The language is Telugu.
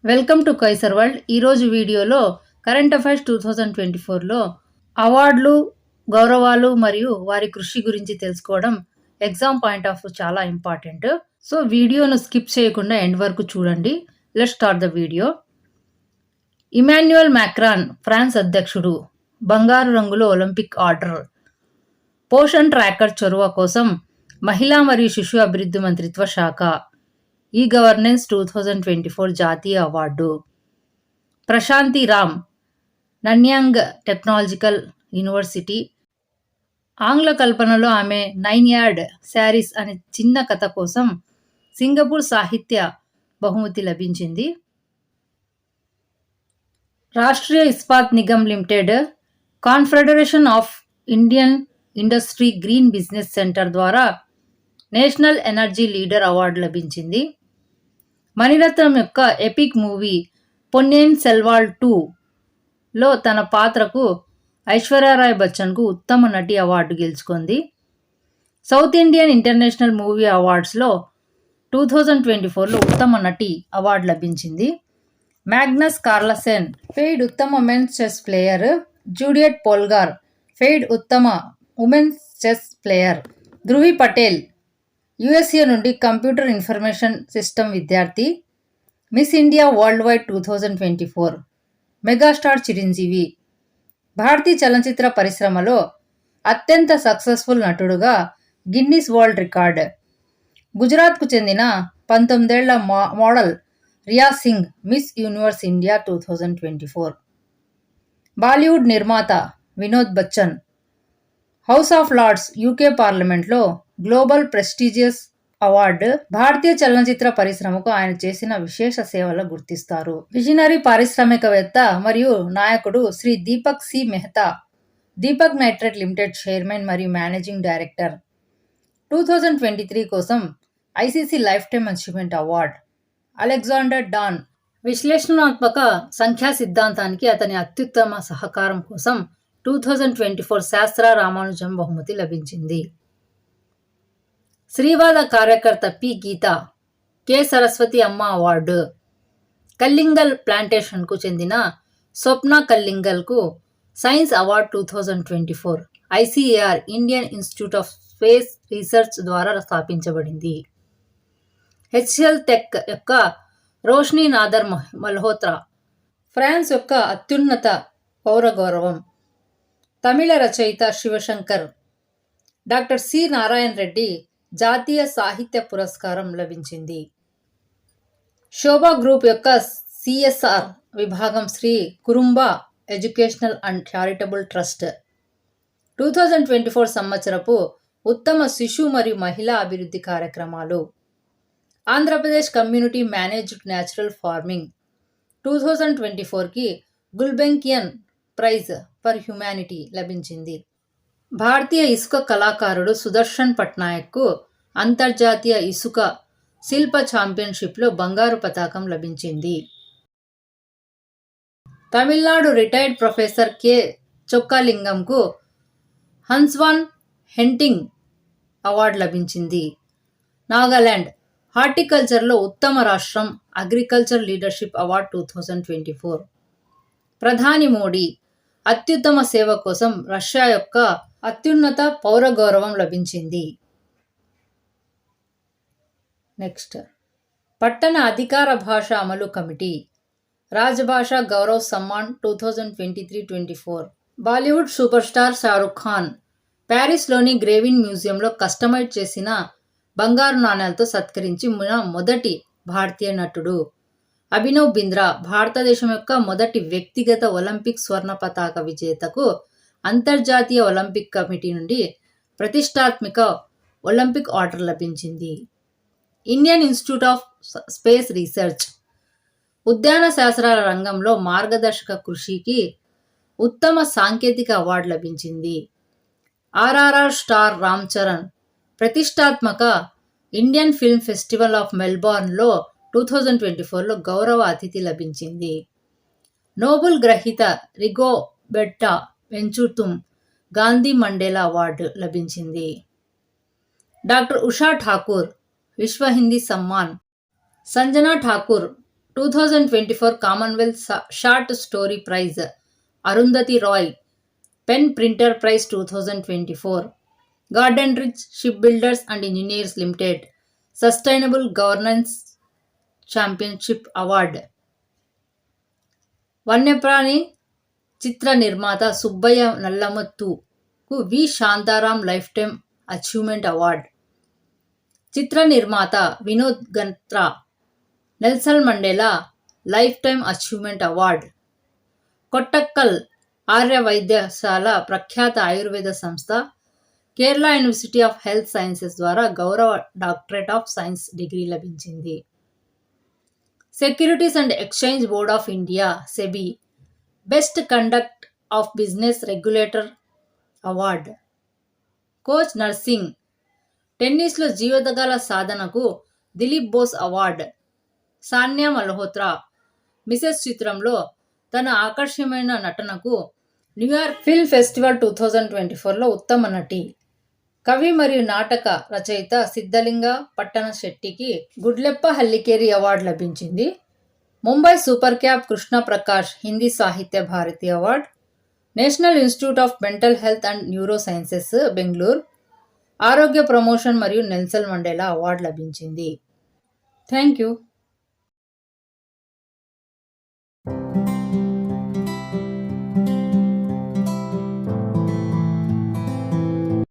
Welcome to Kaiser world. ఈరోజు వీడియోలో కరెంట్ అఫైర్స్ 2024లో అవార్డులు, గౌరవాలు మరియు వారి కృషి గురించి తెలుసుకోవడం ఎగ్జామ్ పాయింట్ ఆఫ్ చాలా ఇంపార్టెంట్. సో వీడియోను స్కిప్ చేయకుండా ఎండ్ వరకు చూడండి. Let's start the video. Emmanuel Macron France అధ్యక్షుడు బంగారు రంగులో ఒలింపిక్ ఆర్డర్. పోషణ్ ట్రాకర్ చొరవ కోసం మహిళా మరియు శిశు అభివృద్ధి మంత్రిత్వ శాఖ ఈ గవర్నెన్స్ 2024 జాతీయ అవార్డు. Prashanti Ram Nanyang Technological University. ఆంగ్ల కల్పనలో ఆమె 9 యార్డ్ శారీస్ అనే చిన్న కథ కోసం సింగపూర్ సాహిత్య బహుమతి లభించింది. Rashtriya Ispat Nigam limited confederation of Indian industry green business centre ద్వారా నేషనల్ ఎనర్జీ లీడర్ అవార్డు లభించింది. మణిరత్నం యొక్క ఎపిక్ మూవీ పొన్నియిన్ సెల్వాన్ 2లో తన పాత్రకు ఐశ్వర్యరాయ్ బచ్చన్కు ఉత్తమ నటి అవార్డు గెలుచుకుంది. సౌత్ ఇండియన్ ఇంటర్నేషనల్ మూవీ అవార్డ్స్లో 2024లో ఉత్తమ నటి అవార్డు లభించింది. మ్యాగ్నస్ కార్లసెన్ ఫెయిడ్ ఉత్తమ men's chess player. Judit Polgar FIDE ఉత్తమ women's chess player. Dhruvi Patel USA నుండి కంప్యూటర్ ఇన్ఫర్మేషన్ సిస్టమ్ విద్యార్థి. మిస్ ఇండియా వరల్డ్ వైడ్ 2024 మెగాస్టార్ చిరంజీవి భారతీయ చలనచిత్ర పరిశ్రమలో అత్యంత సక్సెస్ఫుల్ నటుడుగా గిన్నిస్ వరల్డ్ రికార్డ్. గుజరాత్కు చెందిన 19 ఏళ్ల model Riya Singh Miss Universe India 2024. Bollywood నిర్మాత Vinod Bachchan House of Lords UK పార్లమెంట్లో గ్లోబల్ ప్రెస్టీజియస్ అవార్డు. భారతీయ చలనచిత్ర పరిశ్రమకు ఆయన చేసిన విశేష సేవలు గుర్తిస్తారు. విజనరీ పారిశ్రామికవేత్త మరియు నాయకుడు Shri Deepak C Mehta Deepak nitrate limited chairman మరియు మేనేజింగ్ డైరెక్టర్. 2023 కోసం ICC lifetime achievement award. Alexander Dunn విశ్లేషణాత్మక సంఖ్యా సిద్ధాంతానికి అతని అత్యుత్తమ సహకారం కోసం 2024 శాస్త్ర రామానుజం బహుమతి లభించింది. శ్రీవాద కార్యకర్త పి గీత కె సరస్వతి అమ్మ అవార్డు. కల్లింగల్ ప్లాంటేషన్కు చెందిన స్వప్న కల్లింగల్కు science award 2024 ICAR Indian Institute of Space Research ద్వారా స్థాపించబడింది. హెచ్సిఎల్ టెక్ యొక్క రోష్ని నాదర్ మల్హోత్రా ఫ్రాన్స్ యొక్క అత్యున్నత పౌర గౌరవం. తమిళ రచయిత శివశంకర్ డాక్టర్ సి నారాయణ రెడ్డి జాతీయ సాహిత్య పురస్కారం లభించింది. శోభా గ్రూప్ యొక్క సిఎస్ఆర్ విభాగం Shri Kurumba educational and charitable trust 2024 సంవత్సరపు ఉత్తమ శిశు మరియు మహిళా అభివృద్ధి కార్యక్రమాలు. Andhra Pradesh community managed natural farming 2024కి గుల్బెంకియన్ ప్రైజ్ ఫర్ హ్యుమానిటీ లభించింది. భారతీయ ఇసుక కళాకారుడు సుదర్శన్ పట్నాయక్కు అంతర్జాతీయ ఇసుక శిల్ప ఛాంపియన్షిప్లో బంగారు పతాకం లభించింది. తమిళనాడు రిటైర్డ్ ప్రొఫెసర్ కె చొక్కాలింగంకు హన్స్వాన్ హెంటింగ్ అవార్డు లభించింది. నాగాలాండ్ హార్టికల్చర్లో ఉత్తమ రాష్ట్రం అగ్రికల్చర్ లీడర్షిప్ అవార్డు 2024. ప్రధాని మోడీ అత్యుత్తమ సేవ కోసం రష్యా యొక్క అత్యున్నత పౌర గౌరవం లభించింది. నెక్స్ట్ పట్టణ అధికార భాష అమలు committee Rajbhasha Gaurav Samman 2023-24. Bollywood superstar Shahrukh Khan ప్యారిస్లోని గ్రేవిన్ మ్యూజియంలో కస్టమైజ్ చేసిన బంగారు నాణేలతో సత్కరించిన మొదటి భారతీయ నటుడు. అభినవ్ బింద్రా భారతదేశం యొక్క మొదటి వ్యక్తిగత ఒలింపిక్ స్వర్ణ పతాక విజేతకు అంతర్జాతీయ ఒలింపిక్ కమిటీ నుండి ప్రతిష్టాత్మక ఒలింపిక్ ఆర్డర్ లభించింది. Indian Institute of Space research ఉద్యాన శాస్త్రాల రంగంలో మార్గదర్శక కృషికి ఉత్తమ సాంకేతిక అవార్డు లభించింది. ఆర్ఆర్ఆర్ స్టార్ రామ్ చరణ్ ప్రతిష్టాత్మక ఇండియన్ ఫిల్మ్ ఫెస్టివల్ ఆఫ్ మెల్బోర్న్లో 2024లో గౌరవ అతిథి లభించింది. నోబెల్ గ్రహీత Rigoberta Menchu Gandhi Mandela award లభించింది. Doctor Usha Thakur Vishwa Hindi Samman. Sanjana Thakur 2024 Commonwealth short story prize Arundhati Roy PEN Pinter prize 2024 Garden Reach ship builders and engineers limited sustainable governance championship award వన్యప్రాణి చిత్ర నిర్మాత సుబ్బయ్య నల్లమత్తుకు V Shantaram lifetime achievement award చిత్ర నిర్మాత Vinod Ganatra Nelson Mandela lifetime achievement award Kottakkal Arya Vaidyasala ప్రఖ్యాత ఆయుర్వేద సంస్థ Kerala University of Health Sciences ద్వారా గౌరవ డాక్టరేట్ ఆఫ్ సైన్స్ డిగ్రీ లభించింది. Securities and Exchange Board of India SEBI best conduct of business regulator award coach నర్సింగ్ టెన్నిస్లో జీవితకాల సాధనకు దిలీప్ బోస్ అవార్డ్ సాన్యా మల్హోత్రా మిసెస్ చిత్రంలో తన ఆకర్షణీయమైన నటనకు న్యూయార్క్ ఫిల్మ్ ఫెస్టివల్ 2024లో ఉత్తమ నటి కవి మరియు నాటక రచయిత సిద్ధలింగ పట్టణ శెట్టికి గుడ్లెప్ప హల్లికేరి అవార్డు లభించింది. Mumbai super cap Krishna Prakash Hindi Sahitya Bharati award national institute of mental health and neuro sciences Bengaluru ఆరోగ్య ప్రమోషన్ మరియు నెల్సన్ మండేలా అవార్డు లభించింది. Thank you.